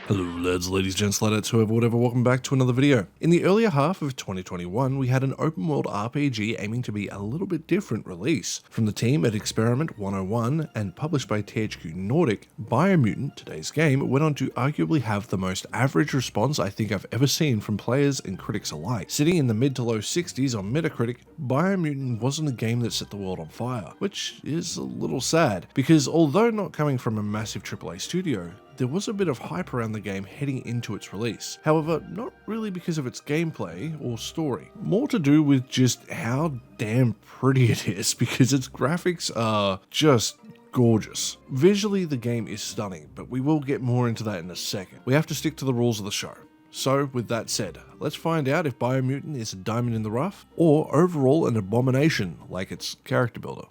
Hello lads, ladies, gents, ladetts, whoever, whatever, welcome back to another video. In the earlier half of 2021, we had an open world RPG aiming to be a little bit different release. From the team at Experiment 101 and published by THQ Nordic, Biomutant, today's game, went on to arguably have the most average response I think I've ever seen from players and critics alike. Sitting in the mid to low 60s on Metacritic, Biomutant wasn't a game that set the world on fire, which is a little sad, because although not coming from a massive AAA studio, there was a bit of hype around the game heading into its release. However, not really because of its gameplay or story. More to do with just how damn pretty it is, because its graphics are just gorgeous. Visually, the game is stunning, but we will get more into that in a second. We have to stick to the rules of the show. So, with that said, let's find out if Biomutant is a diamond in the rough, or overall an abomination like its character builder.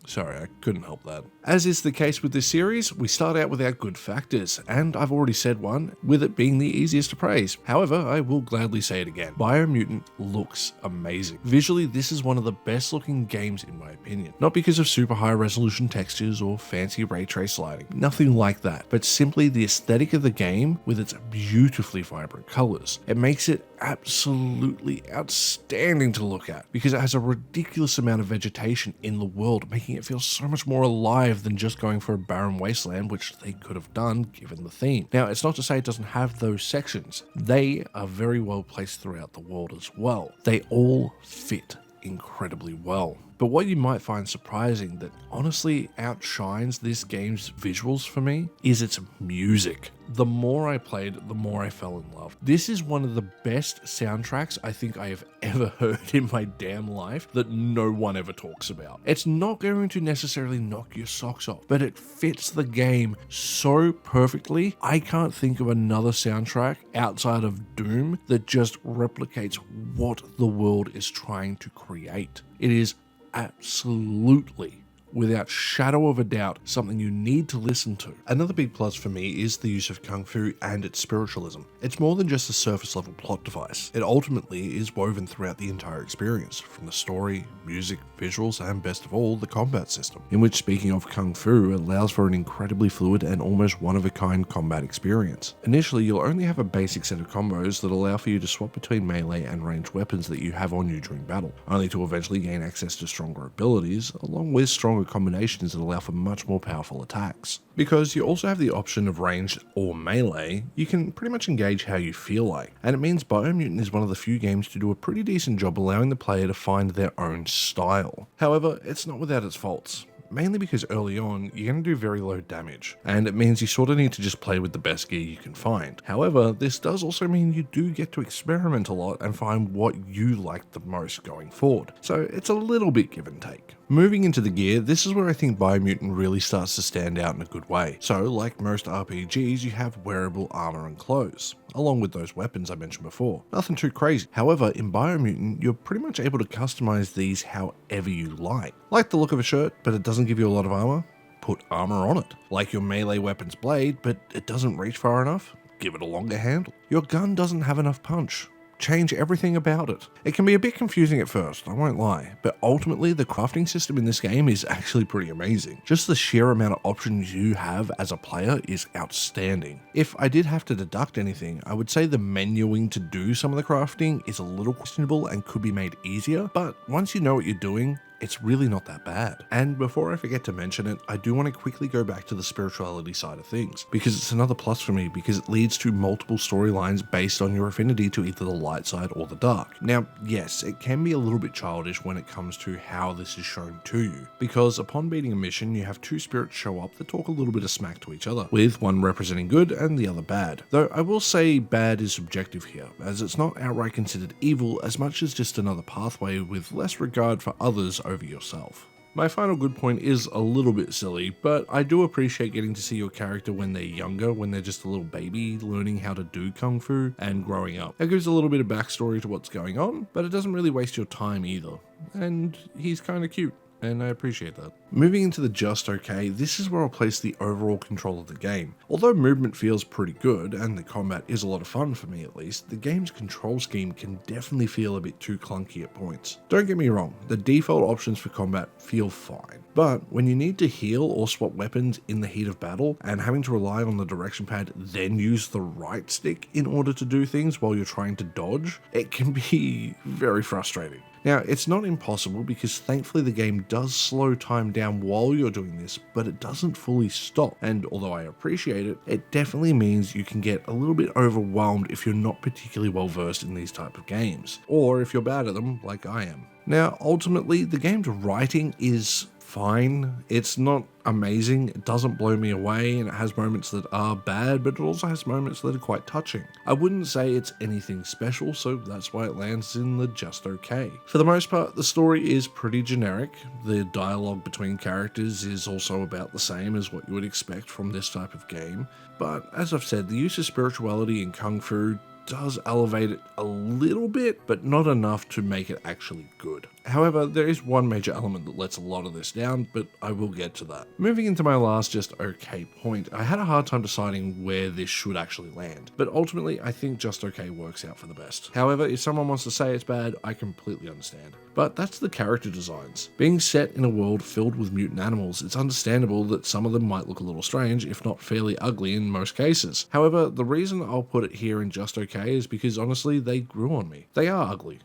Sorry, I couldn't help that. As is the case with this series, we start out with our good factors, and I've already said one, with it being the easiest to praise. However, I will gladly say it again. Biomutant looks amazing. Visually, this is one of the best looking games in my opinion. Not because of super high resolution textures or fancy ray trace lighting, nothing like that, but simply the aesthetic of the game with its beautifully vibrant colors. It makes it absolutely outstanding to look at, because it has a ridiculous amount of vegetation in the world, making it feel so much more alive than just going for a barren wasteland, which they could have done given the theme. Now, it's not to say it doesn't have those sections. They are very well placed throughout the world as well. They all fit incredibly well. But what you might find surprising that honestly outshines this game's visuals for me is its music. The more I played, the more I fell in love. This is one of the best soundtracks I think I have ever heard in my damn life that no one ever talks about. It's not going to necessarily knock your socks off, but it fits the game so perfectly. I can't think of another soundtrack outside of Doom that just replicates what the world is trying to create. It is absolutely, without shadow of a doubt, something you need to listen to. Another big plus for me is the use of Kung Fu and its spiritualism. It's more than just a surface level plot device. It ultimately is woven throughout the entire experience, from the story, music, visuals, and best of all, the combat system, in which, speaking of Kung Fu, allows for an incredibly fluid and almost one-of-a-kind combat experience. Initially, you'll only have a basic set of combos that allow for you to swap between melee and ranged weapons that you have on you during battle, only to eventually gain access to stronger abilities, along with stronger combinations that allow for much more powerful attacks. Because you also have the option of ranged or melee, you can pretty much engage how you feel like, and it means Biomutant is one of the few games to do a pretty decent job allowing the player to find their own style. However, it's not without its faults. Mainly because early on, you're going to do very low damage, and it means you sort of need to just play with the best gear you can find. However, this does also mean you do get to experiment a lot and find what you like the most going forward, so it's a little bit give and take. Moving into the gear, this is where I think Biomutant really starts to stand out in a good way. So, like most RPGs, you have wearable armor and clothes, along with those weapons I mentioned before. Nothing too crazy. However, in Biomutant, you're pretty much able to customize these however you like. Like the look of a shirt, but it doesn't give you a lot of armor? Put armor on it. Like your melee weapon's blade, but it doesn't reach far enough? Give it a longer handle. Your gun doesn't have enough punch? Change everything about it. It can be a bit confusing at first, I won't lie, but ultimately the crafting system in this game is actually pretty amazing. Just the sheer amount of options you have as a player is outstanding. If I did have to deduct anything, I would say the menuing to do some of the crafting is a little questionable and could be made easier, but once you know what you're doing, it's really not that bad. And before I forget to mention it, I do want to quickly go back to the spirituality side of things, because it's another plus for me, because it leads to multiple storylines based on your affinity to either the light side or the dark. Now, yes, it can be a little bit childish when it comes to how this is shown to you, because upon beating a mission, you have two spirits show up that talk a little bit of smack to each other, with one representing good and the other bad. Though I will say bad is subjective here, as it's not outright considered evil as much as just another pathway with less regard for others over yourself. My final good point is a little bit silly, but I do appreciate getting to see your character when they're younger, when they're just a little baby learning how to do Kung Fu and growing up. It gives a little bit of backstory to what's going on, but it doesn't really waste your time either. And he's kind of cute, and I appreciate that. Moving into the just okay, this is where I'll place the overall control of the game. Although movement feels pretty good, and the combat is a lot of fun for me at least, the game's control scheme can definitely feel a bit too clunky at points. Don't get me wrong, the default options for combat feel fine, But when you need to heal or swap weapons in the heat of battle and having to rely on the direction pad, then use the right stick in order to do things while you're trying to dodge, it can be very frustrating. Now, it's not impossible because thankfully the game does slow time down while you're doing this, but it doesn't fully stop. And although I appreciate it, it definitely means you can get a little bit overwhelmed if you're not particularly well versed in these type of games, or if you're bad at them like I am. Now, ultimately, the game's writing is fine. It's not amazing, it doesn't blow me away, and it has moments that are bad, but it also has moments that are quite touching. I wouldn't say it's anything special, so that's why it lands in the just okay. For the most part, the story is pretty generic. The dialogue between characters is also about the same as what you would expect from this type of game, but as I've said, the use of spirituality in Kung Fu does elevate it a little bit, but not enough to make it actually good. However, there is one major element that lets a lot of this down, but I will get to that. Moving into my last just okay point, I had a hard time deciding where this should actually land, but ultimately I think just okay works out for the best. However, if someone wants to say it's bad, I completely understand. But that's the character designs. Being set in a world filled with mutant animals, it's understandable that some of them might look a little strange, if not fairly ugly in most cases. However, the reason I'll put it here in just okay is because honestly, they grew on me. They are ugly,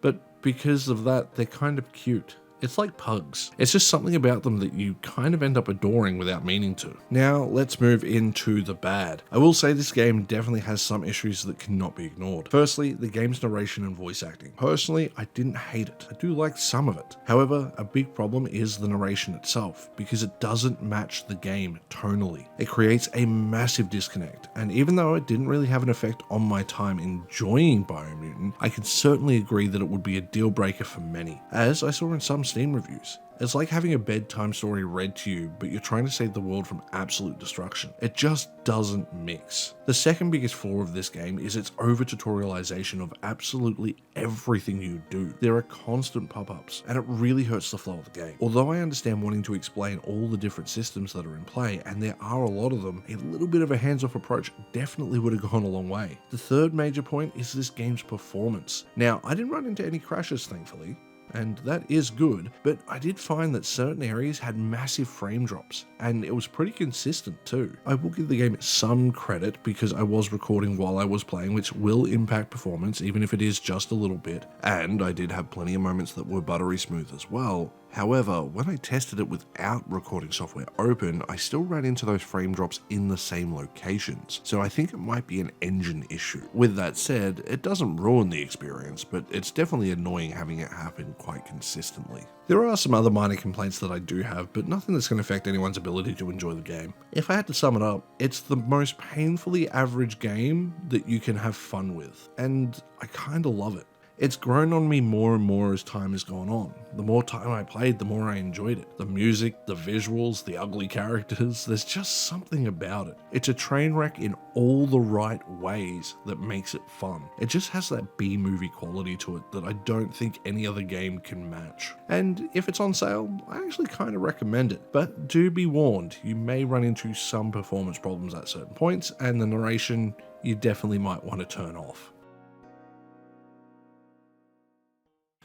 but because of that, they're kind of cute. It's like pugs. It's just something about them that you kind of end up adoring without meaning to. Now, let's move into the bad. I will say this game definitely has some issues that cannot be ignored. Firstly, the game's narration and voice acting. Personally, I didn't hate it. I do like some of it. However, a big problem is the narration itself, because it doesn't match the game tonally. It creates a massive disconnect, and even though it didn't really have an effect on my time enjoying Biomutant, I can certainly agree that it would be a deal breaker for many, as I saw in some Steam reviews. It's like having a bedtime story read to you, but you're trying to save the world from absolute destruction. It just doesn't mix. The second biggest flaw of this game is its over-tutorialization of absolutely everything you do. There are constant pop-ups, and it really hurts the flow of the game. Although I understand wanting to explain all the different systems that are in play, and there are a lot of them, a little bit of a hands-off approach definitely would have gone a long way. The third major point is this game's performance. Now, I didn't run into any crashes, thankfully, and that is good, but I did find that certain areas had massive frame drops, and it was pretty consistent too. I will give the game some credit because I was recording while I was playing, which will impact performance even if it is just a little bit, and I did have plenty of moments that were buttery smooth as well. However, when I tested it without recording software open, I still ran into those frame drops in the same locations, so I think it might be an engine issue. With that said, it doesn't ruin the experience, but it's definitely annoying having it happen quite consistently. There are some other minor complaints that I do have, but nothing that's going to affect anyone's ability to enjoy the game. If I had to sum it up, it's the most painfully average game that you can have fun with, and I kinda love it. It's grown on me more and more as time has gone on. The more time I played, the more I enjoyed it. The music, the visuals, the ugly characters, there's just something about it. It's a train wreck in all the right ways that makes it fun. It just has that B-movie quality to it that I don't think any other game can match. And if it's on sale, I actually kind of recommend it. But do be warned, you may run into some performance problems at certain points, and the narration you definitely might want to turn off.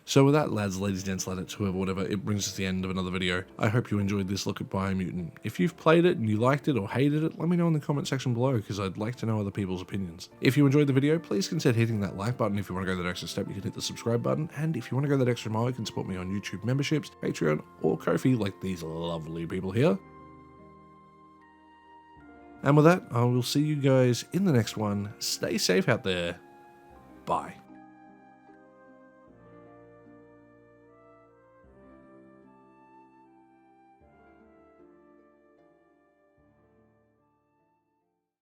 So with that, lads, ladies, gents, ladetts, whoever, whatever, it brings us to the end of another video. I hope you enjoyed this look at Biomutant. If you've played it and you liked it or hated it, let me know in the comment section below, because I'd like to know other people's opinions. If you enjoyed the video, please consider hitting that like button. If you want to go that extra step, you can hit the subscribe button. And if you want to go that extra mile, you can support me on YouTube memberships, Patreon, or Ko-fi, like these lovely people here. And with that, I will see you guys in the next one. Stay safe out there. Bye.